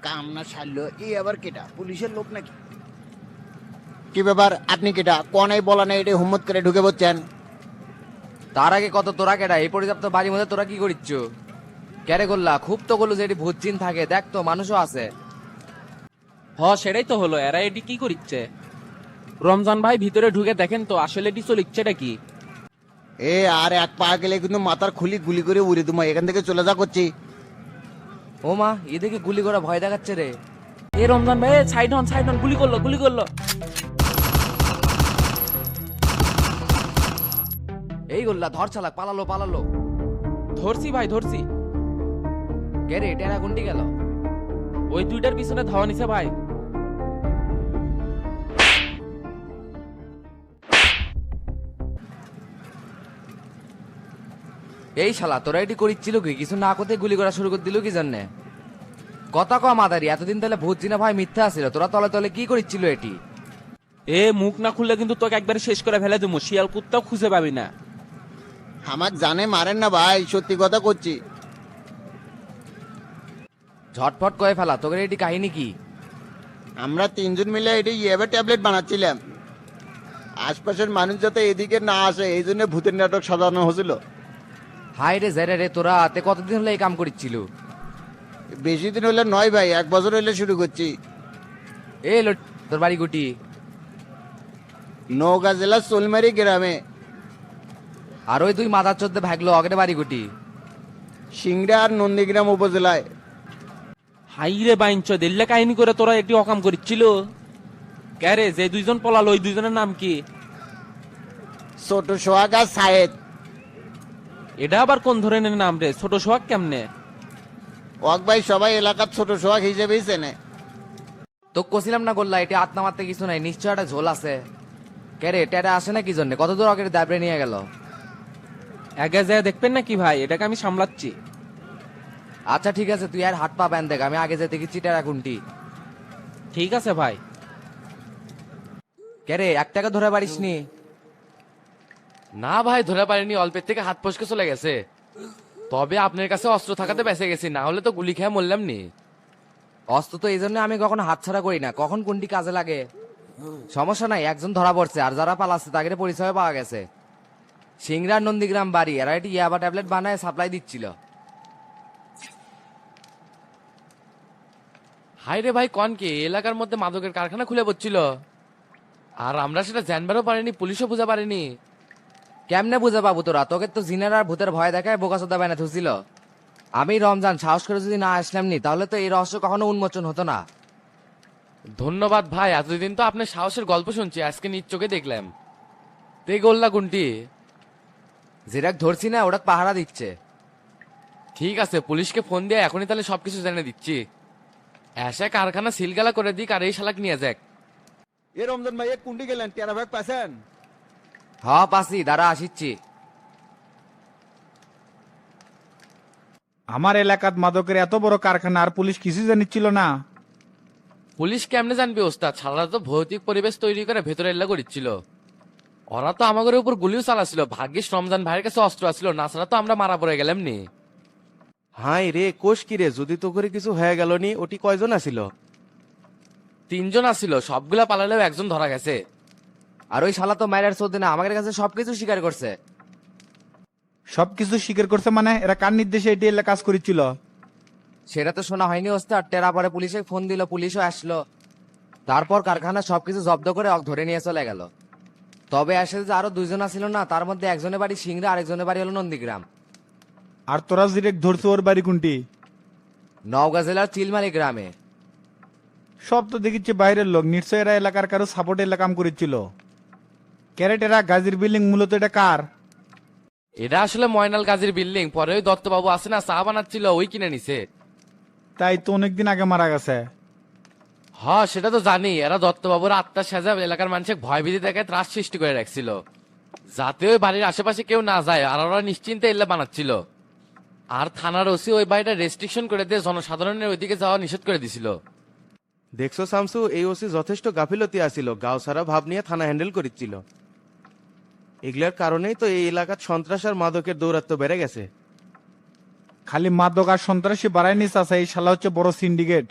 কাম না সারলো এই আবার কেটা পুলিশের লোক নাকি? কি ব্যাপার, আপনি কেটা কনাই বলা নেই এটা হুম্মত করে ঢুকে পড়ছেন? তার আগে কত তোরা কেডা এই পর্যাপ্ত বাড়ির মধ্যে তোরা কি করিচ্ছ? ক্যারে করলা খুব তো করলো যে এটি ভূত জিন থাকে, দেখ তো মানুষও আছে। সেটাই তো হলো, এরা এটি কি করিচ্ছে? রমজান ভাই ভিতরে ঢুকে দেখেন তো আসলে এটি চলিচ্ছেটা কি। এ আর এক পা গেলে কিন্তু মাথার খুলি গুলি করে উড়ে তোমার এখান থেকে চলে যা করছি। ও মা, এদিকে গুলি করা ভয় দেখাচ্ছে রে। এ রমজান ভাই সাইড হন সাইড হন, গুলি করলো গুলি করলো। এই গোল্লা ধর চালাক, পালালো পালালো। ধরছি ভাই ধরছি। কে রে, টেরা গুন্ডি গেল? ওই দুইটার পিছনে ধাওয়া নিছে ভাই। এই শালা তোরা এটি করিচ্ছিল কি? কিছু না করতে গুলি করা শুরু করে দিল কি জন্যে? কথা কম আদারি, এতদিন তাহলে ভূত জিনা ভাই মিথ্যা আছিল, তোরা তলে তলে কি করিচ্ছিল এটি? মুখ না খুললে কিন্তু তোকে একবারে শেষ করে ফেলে দেবো, শিয়াল কুত্তাও খুঁজে পাবি না। আমার জানে মারেন না ভাই, সত্যি কথা করছি। ঝটফট করে ফেলা, তোদের এটি কাহিনী কি? আমরা তিনজন মিলে এটা ইয়েবে ট্যাবলেট বানাচ্ছিলাম, আশপাশের মানুষ যাতে এদিকে না আসে এই জন্য ভূতের নাটক সাজানো হয়েছিল। হাই রে জেরে রে, তোরা তে কতদিন হলো এই কাম করিচ্ছিল? বেশি দিন হলে নয় ভাই, 1 বছর হলে শুরু করছি। এ লো, তোর বাড়ি গুটি? নওগাঁ জেলার সোলমারি গ্রামে। আর ওই তুই মাথার চোদ্দে ভাগলো অগের বাড়ি গুটি? সিংড়া আর নন্দীগ্রাম উপজেলায়। হাই রে বাইঞ্চ, দিল্লা কাহিনী করে তোরা একটি অকাম করিচ্ছিল। ক্যারে যে দুইজন পলালো ওই দুইজনের নাম কি? ছোট সোহাগ আর সায়েদ। এটা আবার কোন ধরনের নাম রে? ছোট সোহাগ কেমনে? ওয়াক ভাই সবাই এলাকার ছোট সোহাগ হিসেবেই চেনে। তো কছিলাম না গোল্লা, এটি আত্মা মারতে কিছু নাই, নিশ্চয় একটা ঝোল আছে। কে রে, টেরা আসে না কি জন্য? কত দূর অগের দাবড়ে নিয়ে গেল? আগে যায় দেখবেন না কি ভাই, এটাকে আমি সামলাচ্ছি। আচ্ছা ঠিক আছে, তুই আর হাত পা ব্যান দেখ, আমি আগে যেতে গেছি টেরা কুন্টি। ঠিক আছে ভাই। কে রে, 1 টাকা ধরে পারিস নি? না ভাই, ধরে পারিনি, অল্পের থেকে হাত ফসকে চলে গেছে। তবে আপনার কাছে অস্ত্র থাকাতে বেঁচে গেছি, না হলে তো গুলি খেয়ে মরলাম নি। অস্ত্র তো এই জন্য আমি কখনো হাতছাড়া করি না, কখন কোনটি কাজে লাগে। সমস্যা নাই, একজন ধরা পড়ছে, আর যারা পালাচ্ছে তাদের পরিচয় পাওয়া গেছে। সিংড়ার নন্দীগ্রাম বাড়ি, এরা এটি ইয়াবা ট্যাবলেট বানায় সাপ্লাই দিচ্ছিল। হাই রে ভাই, কন কি এলাকার মধ্যে মাদকের কারখানা খুলে পড়ছিল, আর আমরা সেটা জানবারও পারিনি, পুলিশও বুঝা পারেনি। কেমনে বুঝে পাবো তোরা? তোকে তো জিনের আর ভূতের ভয় দেখায় বোকাচোদা বানা থুছিল। আমি রমজান সাহস করে যদি না আসলাম নি, তাহলে তো এই রহস্য কখনো উন্মোচন হতো না। ধন্যবাদ ভাই, এতদিন তো আপনার সাহসের গল্প শুনছি, আজকে নিজ চোখে দেখলাম। তে গোল্লা গুনটি? যেটাক ধরছি না ওটা পাহারা দিচ্ছে। ঠিক আছে, পুলিশকে ফোন দিয়ে এখনই তাহলে সবকিছু জেনে দিচ্ছি। এসে কারখানা সিলগালা করে দিক আর এই শালাক নিয়ে যাক। এ রমজান ভাই কুন্ডি গেলেন, টেরা ভাগ পাচ্ছেন? হ পাসি, দাঁড়া আসিচ্ছি। আমার এলাকাত মাদকের এত বড় কারখানা আর পুলিশ কিছু জানিচ্ছিল না। পুলিশ কেমনে জানবে ওস্তাদ, সারা তো ভৌতিক পরিবেশ তৈরি করে ভেতরে এল্লা করিচ্ছিল। ওরা তো আমাদের উপর গুলিও চালাছিল, ভাগ্যিস রমজান ভাইয়ের কাছে অস্ত্র আসছিল, না ছাড়া তো আমরা মারা পড়ে গেলাম নি। হাই রে, কোষ কি রে, যদি তো করে কিছু হয়ে গেল নি? ওটি কয়জন আছিল? 3 জন আসছিল, সবগুলা পালালেও একজন ধরা গেছে। আর ওই শালা তো মায়ের চোদ্দ না, আমাদের কাছে সবকিছু স্বীকার করছে। সবকিছু স্বীকার করছে মানে? এরা কার নির্দেশে এটি এলাকা কাজ করেছিল? সেটা তো শোনা হয়নি ওস্তাদ। টেরা পরে পুলিশে ফোন দিল, পুলিশও আসলো, তারপর কারখানা সবকিছু জব্দ করে ধরে নিয়ে চলে গেল। তবে আসে যে আরো 2 জন আসছিল না, তার মধ্যে একজনের বাড়ি সিংড়া, আরেকজনের বাড়ি হলো নন্দীগ্রাম। আর তোরা ডিরেক্ট ধরছো ওর বাড়ি কোনটি? নওগাঁ জেলার চিলমারি গ্রামে। সব তো দেখিচ্ছে বাইরের লোক, নিশ্চয় এরা এলাকার কারো সাপোর্ট এলাকা কাম করেছিল। ক্যারেট এরা গাজীর বিল্ডিং মূলত এটা কার? এটা আসলে ময়নাল গাজীর বিল্ডিং, পরে ওই দত্তবাবু আছে না চা বানাচ্ছিল, ওই কিনে নিছে। তাই তো অনেকদিন আগে মারা গেছে। হ্যাঁ সেটা তো জানি, এরা দত্তবাবুর আত্মা সাজা এলাকার মানুষের ভয় ভীতি দেখে ত্রাস সৃষ্টি করে রাখছিল, যাতে ওই বাড়ির আশেপাশে কেউ না যায়, আর ওরা নিশ্চিন্তে এল্লা বানাচ্ছিল। আর থানার ওসি ওই বাড়িটা রেস্ট্রিকশন করে দিয়ে জনসাধারণের ওইদিকে যাওয়া নিষেধ করে দিছিল। দেখছো শামসু, এই ওসি যথেষ্ট গাফিলতি আসিল, গাঁও সারা ভাব নিয়ে থানা হ্যান্ডেল করেছিল। এগুলার কারণেই তো এই এলাকার সন্ত্রাস আর মাদকের দৌরাত্ম্য বেড়ে গেছে। খালি মাদক আর সন্ত্রাসী বাড়ায়নি চাচা, এই শালা হচ্ছে বড় সিন্ডিকেট।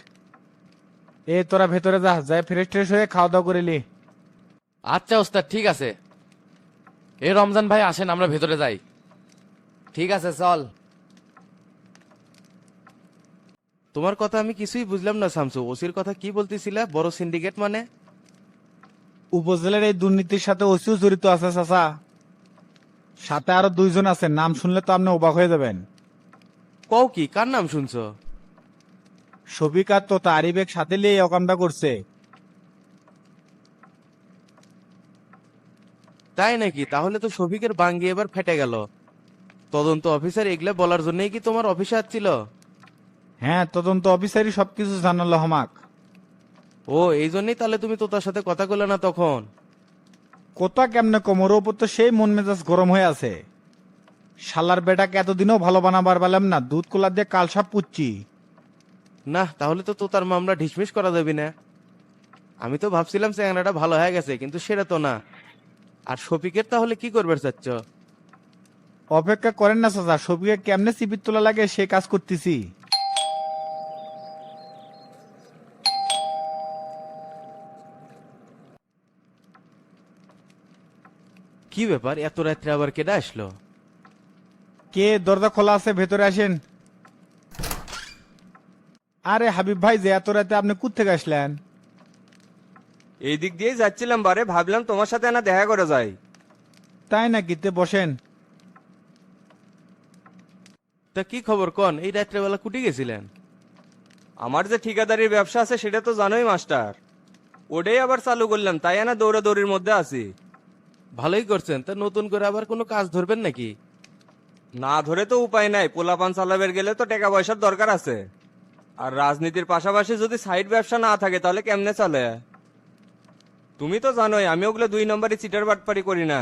এ তোরা ভেতরে যা, যাই ফ্রেশ ট্রেশ হয়ে খাওয়া দাওয়া করে লি। আচ্ছা ওস্তাদ ঠিক আছে। এ রমজান ভাই আসেন আমরা ভেতরে যাই। ঠিক আছে চল। তোমার কথা আমি কিছুই বুঝলাম না শামসু, ওসির কথা কি বলতেছিলা? বড় সিন্ডিকেট মানে? উপজেলার এই দুর্নীতির সাথে ওসিও জড়িত আছে চাচা। সাথে আরো 2 জন আছে, নাম শুনলে তো আপনি অবাক হয়ে যাবেন। কও কি, কার নাম শুনছো? শফিক আর তোতা আরিবেক সাথে নিয়ে এই অকামটা করছে। তাই নাকি? তাহলে তো শফিকের বাঙ্গি এবার ফেটে গেল। তদন্ত অফিসার এগুলা বলার জন্যই কি তোমার অফিসে আসছিল? হ্যাঁ, তদন্ত অফিসারই সবকিছু জানালো হমাক। ও এই জন্যই তাহলে তুমি তো তার সাথে কথা বলে না তখন? কোথা কেমনে কোমর ওপর তো সেই মন মেজাজ গরম হয়ে আছে। শালার বেটাকে এতদিনও ভালো বানাবার পারলাম না, দুধ কোলা দিয়ে কাল সাপ পুচ্ছি। না তাহলে তো তার মামলা ঢিসমিস করা যাবে না। আমি তো ভাবছিলাম চ্যাংরাটা ভালো হয়ে গেছে, কিন্তু সেটা তো না। আর শফিকের তাহলে কি করবে চাচ্ছ? অপেক্ষা করেন না চাচা, শফিকে কেমনে চিপির তোলা লাগে সে কাজ করতেছি। কি ব্যাপার, এত রাত্রে আবার কেডা আসলো? কে? দরজা খোলা আছে, ভেতরে আসেন। আরে হাবিব ভাই, যে এত রাতে আপনি কোত্থেকে আসলেন? এই দিক দিয়েই যাচ্ছিলাম বারে, ভাবলাম তোমার সাথে না দেখা করে যাই। তাই নাকি? তে বসেন। তা কি খবর কন, এই রাত্রেবেলা কুটি গেছিলেন? আমার যে ঠিকাদারির ব্যবসা আছে সেটা তো জানোই মাস্টার, ওটাই আবার চালু করলাম, তাই না দৌড়াদৌড়ির মধ্যে আছি। ভালোই করছেন। তা নতুন করে আবার কোনো কাজ ধরবেন নাকি? না ধরে তো উপায় নাই, পোলাপান চালাবের গেলে তো টাকা পয়সার দরকার আছে। আর রাজনীতির পাশাপাশি যদি সাইড ব্যবসা না থাকে তাহলে কেমনে চলে? তুমি তো জানোই আমি ওগুলো 2 নম্বরই চিটার বাটপারি করি না।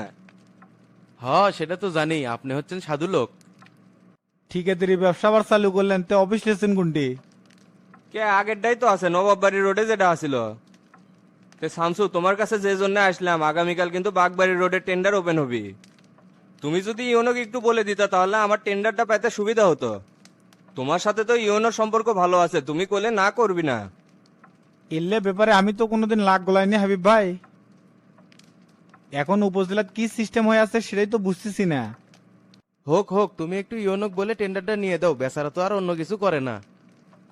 হ সেটা তো জানি, আপনি হচ্ছেন সাধু লোক। ঠিকাদারি ব্যবসা আবার চালু করলেন, তে অফিস লেছেন কোনটি? কে আগেরটাই তো আছে, নবাববাড়ি রোডে যেটা আছিল। তে শামসু, তোমার কাছে যে জন্য আসলাম, আগামীকাল কিন্তু বাগবাড়ি রোডে টেন্ডার ওপেন হবি। তুমি যদি ইওনোকে একটু বলে দিতা তাহলে আমার টেন্ডারটা পেতে সুবিধা হতো। তোমার সাথে তো ইওনোর সম্পর্ক ভালো আছে, তুমি কোলে না করবি না? এলে ব্যাপারে আমি তো কোনোদিন লাগ গলাইনি হাবিব ভাই। এখন উপজেলার কি সিস্টেম হয়ে আছে সেটাই তো বুঝতেছি না। হোক হোক, তুমি একটু ইউনক বলে টেন্ডারটা নিয়ে দাও, বেচারা তো আর অন্য কিছু করে না।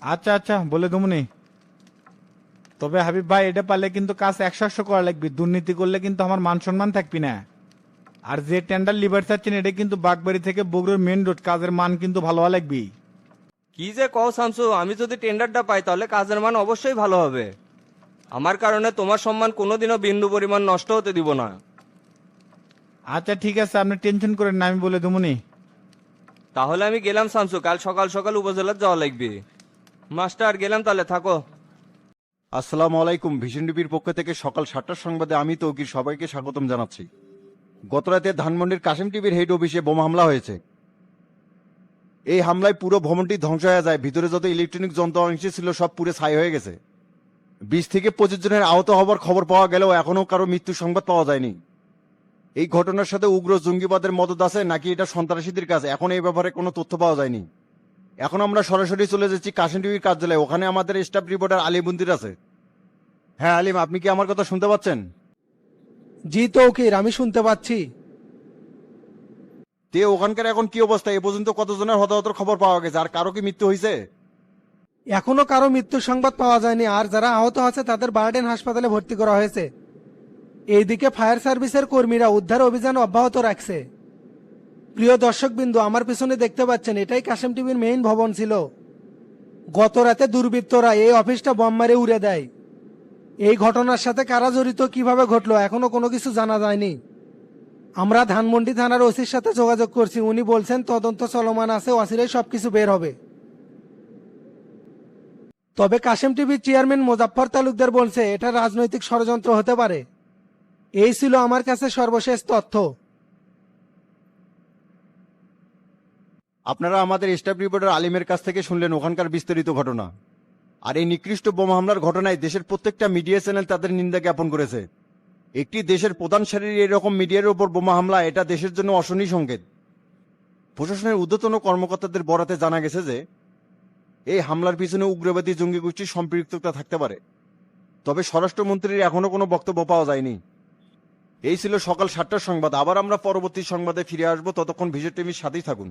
আচ্ছা আচ্ছা, বলে দমনি। তবে হাবিব ভাই, এটা পারলে কিন্তু কাজ 100 করা লাগবে। দুর্নীতি করলে কিন্তু আমার মান সম্মান থাকবি না। আর যে টেন্ডার লিভার চাচ্ছেন, এটা কিন্তু বাগবাড়ি থেকে বগুড়ার মেন রোড, কাজের মান কিন্তু ভালো হওয়া লাগবে। কি যে কও শামসু, আমি যদি টেন্ডারটা পাই তাহলে কাজের মান অবশ্যই ভালো হবে। আমার কারণে তোমার সম্মান কোনোদিনও বিন্দু পরিমাণ নষ্ট হতে দিব না। আচ্ছা ঠিক আছে, আপনি টেনশন করেন না, আমি বলে দমনি। তাহলে আমি গেলাম শামসু, কাল সকাল সকাল উপজেলার যাওয়া লাগবে। মাস্টার গেলাম তাহলে, থাকো। আসসালামু আলাইকুম। ভিশন টিভির পক্ষ থেকে সকাল 7টার সংবাদে আমি তৌকির সবাইকে স্বাগতম জানাচ্ছি। গতরাতে ধানমন্ডির কাশিম টিভির হেড অফিসে বোমা হামলা হয়েছে। এই হামলায় পুরো ভবনটি ধ্বংস হয়ে যায়, ভিতরে যত ইলেকট্রনিক যন্ত্র অংশ ছিল সব পুরো ছাই হয়ে গেছে। 20 থেকে 25 জনের আহত হওয়ার খবর পাওয়া গেলেও এখনো কারো মৃত্যুর সংবাদ পাওয়া যায়নি। এই ঘটনার সাথে উগ্র জঙ্গিবাদের মদত আছে নাকি এটা সন্ত্রাসীদের কাজ, এখন এই ব্যাপারে কোনো তথ্য পাওয়া যায়নি। এখন আমরা সরাসরি চলে যাচ্ছি কাশিম টিভির কার্যালয়ে, ওখানে আমাদের স্টাফ রিপোর্টার আলী মন্দির আছে। হ্যাঁ আলিম, আপনি কি আমার কথা শুনতে পাচ্ছেন? জি তৌকির, আমি শুনতে পাচ্ছি। তে ওখানকার এখন কি অবস্থা? এ পর্যন্ত কতজনের হতাহতের খবর পাওয়া গেছে, আর কারো কি মৃত্যু হয়েছে? এখনো কারো মৃত্যুর সংবাদ পাওয়া যায়নি, আর যারা আহত আছে তাদের বারডেন হাসপাতালে ভর্তি করা হয়েছে। এইদিকে ফায়ার সার্ভিসের কর্মীরা উদ্ধার অভিযান অব্যাহত রাখছে। প্রিয় দর্শকবিন্দু, আমার পিছনে দেখতে পাচ্ছেন এটাই কাশিম টিভির মেইন ভবন ছিল। গত রাতে দুর্বৃত্তরা এই অফিসটা বম মারে উড়ে দেয়। এই ঘটনার সাথে কারা জড়িত, কিভাবে ঘটলো, এখনো কোনো কিছু জানা যায়নি। আমরা ধানমন্ডি থানার ওসির সাথে যোগাযোগ করছি, উনি বলছেন তদন্ত চলমান আছে, অচিরেই সবকিছু বের হবে। তবে কাশিম টিভির চেয়ারম্যান মোজাফফর তালুকদার বলছে এটা রাজনৈতিক ষড়যন্ত্র হতে পারে। এই ছিল আমার কাছে সর্বশেষ তথ্য। আপনারা আমাদের স্টাফ রিপোর্টার আলিমের কাছ থেকে শুনলেন ওখানকার বিস্তারিত ঘটনা। আর এই নিকৃষ্ট বোমা হামলার ঘটনায় দেশের প্রত্যেকটা মিডিয়া চ্যানেল তাদের নিন্দা জ্ঞাপন করেছে। একটি দেশের প্রধান সারির এরকম মিডিয়ার উপর বোমা হামলা, এটা দেশের জন্য অশনি সংকেত। প্রশাসনের ঊর্ধ্বতন কর্মকর্তাদের বরাতে জানা গেছে যে এই হামলার পিছনে উগ্রবাদী জঙ্গি গোষ্ঠীর সম্পৃক্ততা থাকতে পারে। তবে স্বরাষ্ট্রমন্ত্রীর এখনো কোনো বক্তব্য পাওয়া যায়নি। এই ছিল সকাল 7টার সংবাদ। আবার আমরা পরবর্তী সংবাদে ফিরে আসবো, ততক্ষণ ভিশন টিভির সাথেই থাকুন।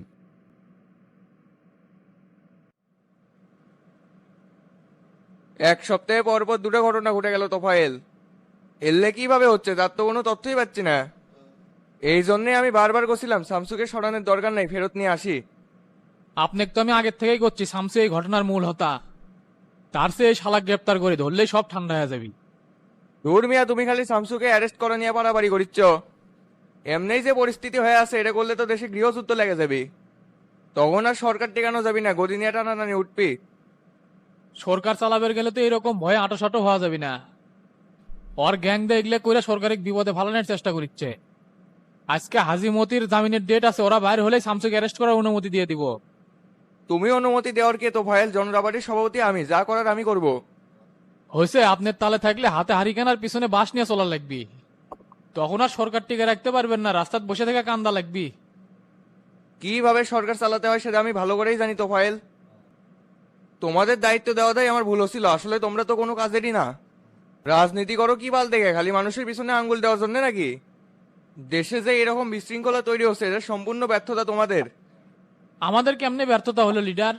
এক সপ্তাহে পর পর দুটো ঘটনা ঘটে গেল তোফায়েল। এলে কিভাবে হচ্ছে তার তো কোনো তথ্যই পাচ্ছি না। এই জন্যে আমি বারবার গেছিলাম শামসুকে সরানোর দরকার নাই, ফেরত নিয়ে আসি। আপনাকে তো আমি আগের থেকেই করছি শামসু এই ঘটনার মূল হতা। তার চেয়ে এই শালাক গ্রেপ্তার করে ধরলেই সব ঠান্ডা হয়ে যাবি। ধুর মিয়া, তুমি খালি শামসুকে অ্যারেস্ট করা নিয়ে বাড়াবাড়ি করিচ্ছ। এমনিই যে পরিস্থিতি হয়ে আছে, এটা করলে তো দেশে গৃহযুদ্ধ লেগে যাবে। তখন আর সরকার টেকানো যাবি না, গদি নিয়ে টানাটানি উঠবি। সরকার চালাবের গেলে তো এরকম ভয়ে আটোসাটো হওয়া যাবে না। ওর গ্যাং দেখলে কইরা সরকারের বিপদে ফালানোর চেষ্টা করিচ্ছে। আজকে হাজি মতির জামিনের ডেট আছে, ওরা বাইরে হলেই শামসুকে অ্যারেস্ট করার অনুমতি দিয়ে দিব। তুমি অনুমতি দেওয়ার কে তোফায়েল? জনরাবাটির সভাপতি আমি, যা করার আমি করব। হয়েছে আপনার তালে থাকলে হাতে হারিকেনার পিছনে বাঁশ নিয়ে চলার লাগবি। তখন আর সরকার টিকে রাখতে পারবেন না, রাস্তায় বসে থেকে কান্দা লাগবি। কিভাবে সরকার চালাতে হয় সেটা আমি ভালো করেই জানি তোফায়েল। তোমাদের দায়িত্ব দেওয়াটাই আমার ভুল ছিল। আসলে তোমরা তো কোনো কাজেরই না। রাজনীতি করো কি বাল দেখে, খালি মানুষের পিছনে আঙ্গুল দেওয়ার জন্য নাকি? দেশে যে এরকম বিশৃঙ্খলা তৈরি হচ্ছে, এটা সম্পূর্ণ ব্যর্থতা তোমাদের। আমাদের কেমনে ব্যর্থতা হলো লিডার?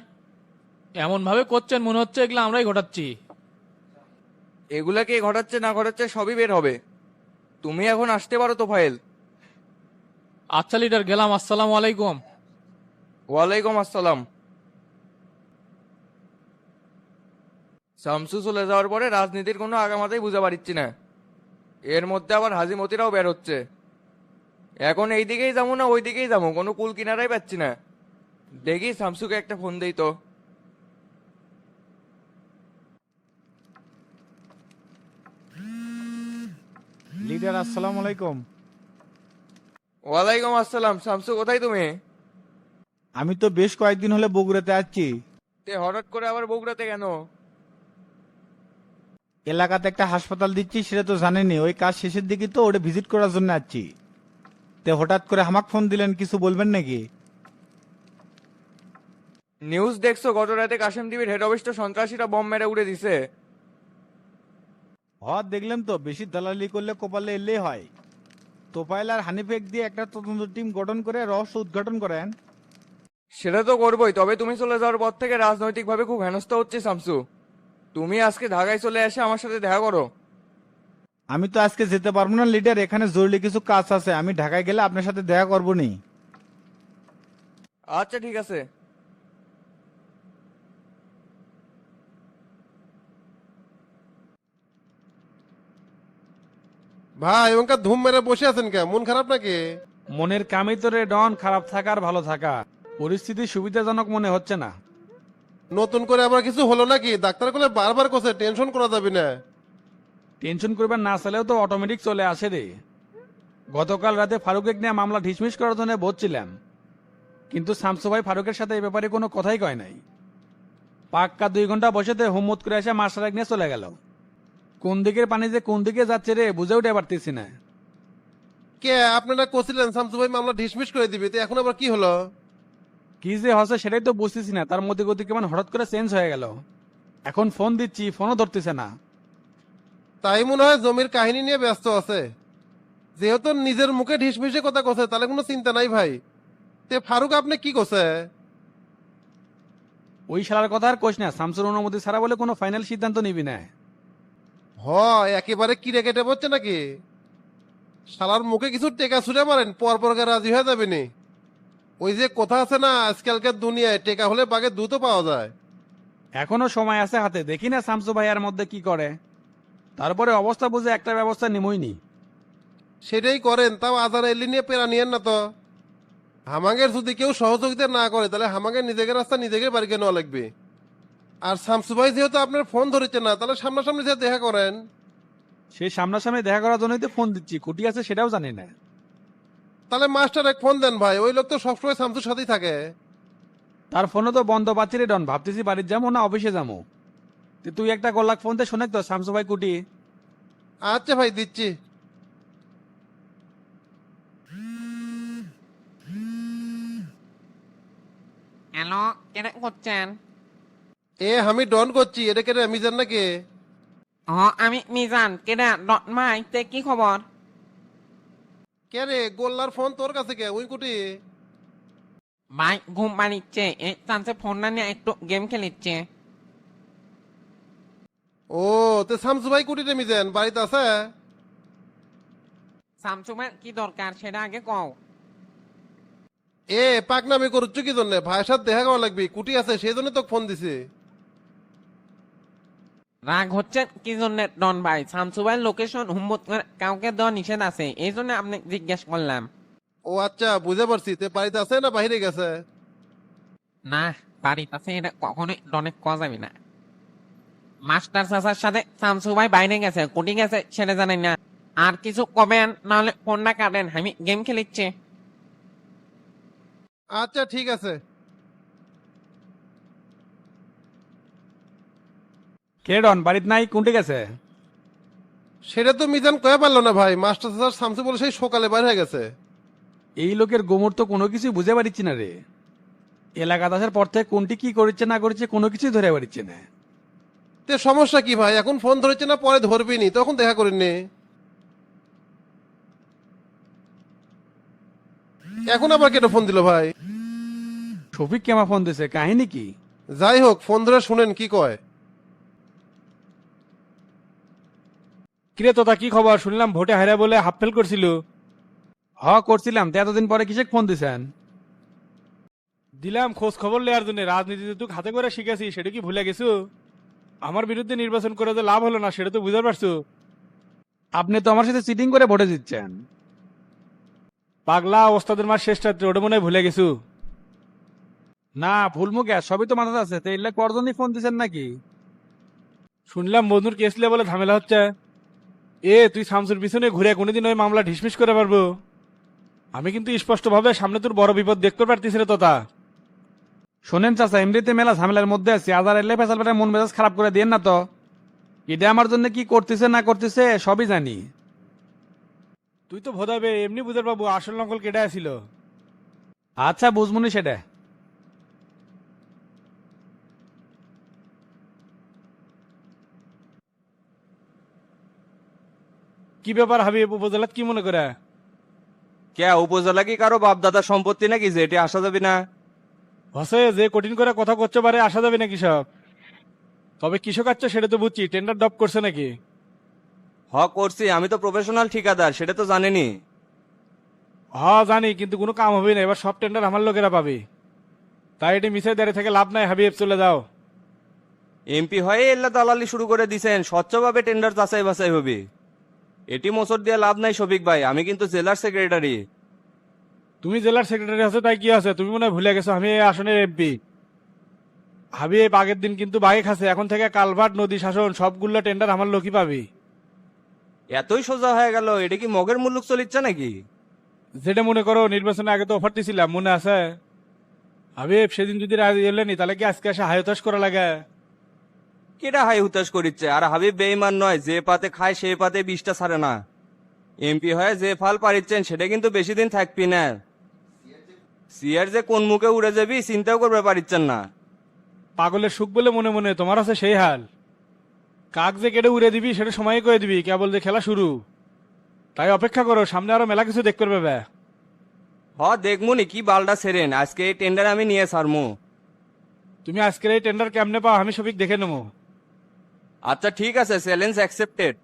এমন ভাবে করছেন মনে হচ্ছে এগুলো আমরাই ঘটাচ্ছি। এগুলা কে ঘটাচ্ছে না ঘটাচ্ছে সবই বের হবে। তুমি এখন আসতে পারো তোফায়েল। আচ্ছা লিডার, গেলাম। আসসালামু আলাইকুম। ওয়ালাইকুম আসসালাম। শামসু চলে যাওয়ার পরে রাজনীতির কোনো আগামাতেই বুঝে পারিচ্ছি না। এর মধ্যে আবার হাজি মতিরাও বের হচ্ছে। এখন এই দিকেই যাবো না ওই দিকেই যাবো, কোনো কুল কিনারাই পাচ্ছি না। দেখি শামসুকে একটা ফোন দেই তো। লিডার আসসালামু আলাইকুম। ওয়ালাইকুম আসসালাম। শামসু, কোথায় তুমি? আমি তো বেশ কয়েকদিন হলে বগুড়াতে আছি। তে হঠাৎ করে আবার বগুড়াতে কেন? এলাকাতে একটা হাসপাতাল দিচ্ছি, সেটা তো জানেনি। ওই কাজ শেষের দিকে তো ওটা ভিজিট করার জন্য আছি। তে হঠাৎ করে আমাক ফোন দিলেন, কিছু বলবেন নাকি? নিউজ দেখছো? গত রাতে কাশেম টিভির হেড অফিস তো সন্ত্রাসীরা বম মেরে উড়ে দিছে। দেখলাম তো, বেশি দালালি করলে কপালে এলেই হয়। তোপাইল আর হানিফেক দিয়ে একটা তদন্ত টিম গঠন করে রহস্য উদ্ঘাটন করেন। সেটা তো করবোই, তবে তুমি চলে যাওয়ার পর থেকে রাজনৈতিকভাবে খুব হেনস্থা হচ্ছে শামসু। তুমি আজকে ঢাকায় চলে এসে আমার সাথে দেখা করো। আমি তো আজকে যেতে পারবো না লিডার, এখানে জরুরি কিছু কাজ আছে। আমি ঢাকায় গেলে আপনার সাথে দেখা করবো নি। আচ্ছা ঠিক আছে। ভাই ওনকার ধুম মেরে বসে আছেন কে? মন খারাপ নাকি? মনের কামই তো রে ডন, খারাপ থাকা আর ভালো থাকা। পরিস্থিতি সুবিধাজনক মনে হচ্ছে না। নতুন করে আবার কিছু হলো নাকি? ডাক্তার বলে বারবার কোসে টেনশন করা যাবে না। টেনশন করবার না চাইলেও তো অটোমেটিক চলে আসে রে। গতকাল রাতে ফারুকের নিয়ে মামলা ঢিসমিস করার জন্য বলছিলাম, কিন্তু শামসু ভাই ফারুকের সাথে এই ব্যাপারে কোনো কথাই কয় নাই। পাক্কা 2 ঘন্টা বসেতে হুম্মত করে এসে মাস্টার নিয়ে চলে গেল। কোন দিকের পানি যে কোন দিকে যাচ্ছে রে বুঝে উঠে পারতেছি না। কে আপনারা কোছিলেন শামসু ভাই মামলা ডিসমিস করে দিবে, তো এখন আবার কি হলো? কি যে হচ্ছে সেটাই তো বুঝতেছি না। তার মধ্যে গতি কেমন হঠাৎ করে চেঞ্জ হয়ে গেল। এখন ফোন দিচ্ছি, ফোনও ধরতেছে না। তাই মনে হয় জমির কাহিনী নিয়ে ব্যস্ত আছে। যেহেতু নিজের মুখে ঢিসমিসে কথা কোসে, তাহলে কোনো চিন্তা নাই ভাই। তে ফারুক আপনি কি কোসে? ওই শালার কথা আর কোশ না, শামসুর অনুমতি ছাড়া বলে কোনো ফাইনাল সিদ্ধান্ত নিবি না। একেবারে কিরে কেটে পড়ছে নাকি? শালার মুখে কিছু টেকা ছুড়ে মারেন, পর রাজি হয়ে যাবে নি। ওই যে কথা আছে না, আজকালকার দুনিয়ায় টেকা হলে বাঘের দুধও পাওয়া যায়। এখনো সময় আছে হাতে, দেখি না শামসু ভাইয়ার মধ্যে কি করে। তারপরে অবস্থা বুঝে একটা ব্যবস্থা নিমইনি। সেটাই করেন, তাও আজার এলি নিয়ে পেরা নিয়েন না তো। হামাগের যদি কেউ সহযোগিতা না করে, তাহলে হামাগের নিজেকে রাস্তা নিজেকে বাড়িকে নেওয়া লাগবে। আর শামসু ভাই যেহেতু আপনার ফোন ধরেছে না, তাহলে সামনাসামনি যে দেখা করেন। সেই সামনাসামনি দেখা করার জন্যই তো ফোন দিচ্ছি, কুটি আছে সেটাও জানি না। তাহলে মাস্টার এক ফোন দেন ভাই, ওই লোক তো সবসময় শামসুর সাথেই থাকে। তার ফোনও তো বন্ধ পাচ্ছি রে ডন, ভাবতেছি বাড়ির যাবো না অফিসে যাবো। তুই একটা গোল্লাক ফোন দিয়ে শোনে তো শামসু ভাই কুটি। আচ্ছা ভাই দিচ্ছি। হ্যালো, কেন করছেন? আমি ডন করছি, এটা কেটে মিজান নাকি? আমি মিজান কেডা মাই তে কি খবর? কে রে গোল্লার ফোন তোর কাছে কে ওই কুটি? ভাই ঘুম পাড়িচ্ছে এই চান্সে ফোন না নিয়ে একটু গেম খেলিচ্ছে। ও তে শামসু ভাই কুটিতে মিজেন বাড়িতে আছে? স্যামসুংয়ের কি দরকার সেটা আগে কও। এ পাকনামি করছ কি জন্য? ভাইয়ের সাথে দেখা করা লাগবি, কুটি আছে সেই জন্য তোকে ফোন দিছি। রাগ হচ্ছে কি জন্য ডন ভাই? শামসু ভাইয়ের লোকেশন হুম্মত করে কাউকে দেওয়া নিষেধ আছে, এই জন্য আপনি জিজ্ঞেস করলাম। ও আচ্ছা বুঝে পারছি, তে বাড়িতে আছে না বাইরে গেছে? না বাড়িতে আছে এটা কখনোই ডনে কওয়া যাবে না। মাস্টার চাচার সাথে শামসু ভাই বাইরে গেছে, কুটি গেছে সেটা জানেন না। আর কিছু কবেন নাহলে ফোনটা কাটেন, আমি গেম খেলিচ্ছে। আচ্ছা ঠিক আছে। কে ডন বাড়িতে নাই, কোনটি গেছে? সেটা তো মিজান কয়ে পারলো না ভাই, মাস্টার স্যার শামসু বলে সেই সকালে বাইরে হয়ে গেছে। এই লোকের গোমর তো কোনো কিছু বুঝে পারিচ্ছি না রে। এলাকাতে আসার পর থেকে কোনটি কি করেছে না করেছে কোনো কিছুই ধরে পারিচ্ছে না। তে সমস্যা কি ভাই? এখন ফোন ধরেছে না পরে ধরবি নি, তখন দেখা করিনি। এখন আবার কেন ফোন দিল ভাই? শফিক কেমা ফোন দিছে, কাহিনী কি? যাই হোক ফোন ধরে শুনেন কি কয়। কিরে তোতা কি খবর? শুনলাম ভোটে হারা বলে হাফ ফেল করছিল। করছিলাম তো, এতদিন পরে কিসে ফোন দিছেন? দিলাম খোঁজ খবর নেওয়ার জন্য। রাজনীতিতে তুই হাতে করে শিখেছি সেটা কি ভুলে গেছো? আমার বিরুদ্ধে নির্বাচন করে যে লাভ হলো না সেটা তো বুঝতে পারছো। আপনি তো আমার সাথে চিটিং করে ভোটে দিচ্ছেন। পাগলা ওস্তাদের মার শেষ রাত্রে, ওটা মনে হয় ভুলে গেছো। না ভুলমুখ সবই তো মাথাতে আছে, তো এলে করজনই ফোন দিছেন নাকি? শুনলাম বন্ধুর কেস নিয়ে বলে ঝামেলা হচ্ছে। তুই শামসুর পিছনে ঘুরে কোনোদিন ওই মামলা ঢিসমিস করে পারবো? আমি কিন্তু স্পষ্টভাবে সামনে তোর বড় বিপদ দেখতে পারতিস রে তোতা। শোনেন চাচা, এমনিতে মেলা ঝামেলার মধ্যে আছে, আজ আর এলে ফেসাল পেটে মন মেজাজ খারাপ করে দিয়েন না তো। এটা আমার জন্য কি করতেছে না করতেছে সবই জানি। তুই তো ভোদাবে এমনি বুঝার পাবো আসল নকল কেটে আসিল। আচ্ছা বুঝমুনি সেটা। কি ব্যাপার হাবিব, উপজেলাত কি মনে করে? কে উপজেলা কি কারো বাপদাদার সম্পত্তি নাকি যে এটি আসা যাবে না? হসে যে কঠিন করে কথা করতে পারে আসা যাবে না কৃষক। তবে কৃষক আছে সেটা তো বুঝছি, টেন্ডার ডপ করছে নাকি? করছি, আমি তো প্রফেশনাল ঠিকাদার, সেটা তো জানেনি। জানি, কিন্তু কোনো কাম হবে না, এবার সব টেন্ডার আমার লোকেরা পাবে। তাই এটি মিশে দাঁড়িয়ে থেকে লাভ নাই হাবিব, চলে যাও। এমপি হয়ে এল্লা দালালি শুরু করে দিছেন, স্বচ্ছভাবে টেন্ডার যাচাই বাছাই হবে। এটি মোচর দিয়ে লাভ নাই শফিক ভাই, আমি কিন্তু জেলার সেক্রেটারি। তুমি জেলার সেক্রেটারি আছো তাই কি আছে? তুমি মনে হয় ভুলে গেছো আমি এই আসনের এমপি। হাবিব আগের দিন কিন্তু বাগে খাচ্ছে, এখন থেকে কালভার্ট নদী শাসন সবগুলো টেন্ডার আমার লোকই পাবি। এতই সোজা হয়ে গেল? এটা কি মগের মুল্লুক চলিচ্ছে নাকি? যেটা মনে করো, নির্বাচনে আগে তো অফার দিছিলাম মনে আছে? হাবিব সেদিন যদি রাজি এলেনি তাহলে কি আজকে এসে হায়তাস করা লাগে? কেটা হাই হুতাশ করিচ্ছে? আর হাবিব বেইমান নয়, যে পাতে খায় সে পাতে বিষটা ছাড়ে না। এমপি হয়ে যে ফাল পারিচ্ছেন সেটা কিন্তু বেশি দিন থাকবি না। সিয়ার যে কোন মুখে উড়ে যাবি চিন্তাও করবে পারিচ্ছেন না। পাগলের সুখ বলে মনে মনে তোমার আছে সেই হাল। কাক যে কেটে উড়ে দিবি সেটা সময় করে দিবি, কেবল যে খেলা শুরু। তাই অপেক্ষা করো, সামনে আরো মেলা কিছু দেখতে পারবে। দেখমুনি কি বালটা সেরেন, আজকে এই টেন্ডার আমি নিয়ে ছাড়মু। তুমি আজকের এই টেন্ডার কেমনে পাও আমি সবিক দেখে নেবো। আচ্ছা ঠিক আছে, চ্যালেঞ্জ অ্যাকসেপ্টেড।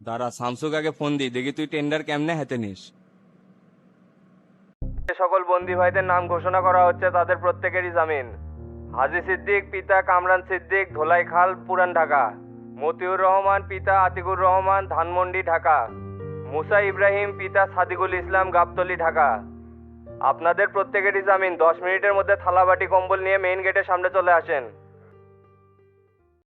দাঁড়া শামসুক আগে ফোন দিই, দেখি তুই টেন্ডার কেমনে হাতে নিস। সকল বন্দী ভাইদের নাম ঘোষণা করা হচ্ছে, তাদের প্রত্যেকেরই জামিন। হাজী সিদ্দিক পিতা কামরান সিদ্দিক, ধোলাইখাল, পুরান ঢাকা। মতিউর রহমান পিতা আতিকুর রহমান, ধানমন্ডি, ঢাকা। মুসা ইব্রাহিম পিতা সাদিকুল ইসলাম, গাবতলী, ঢাকা। আপনাদের প্রত্যেকেরই জামিন। 10 মিনিটের মধ্যে থালাবাটি কম্বল নিয়ে মেইন গেটের সামনে চলে আসেন।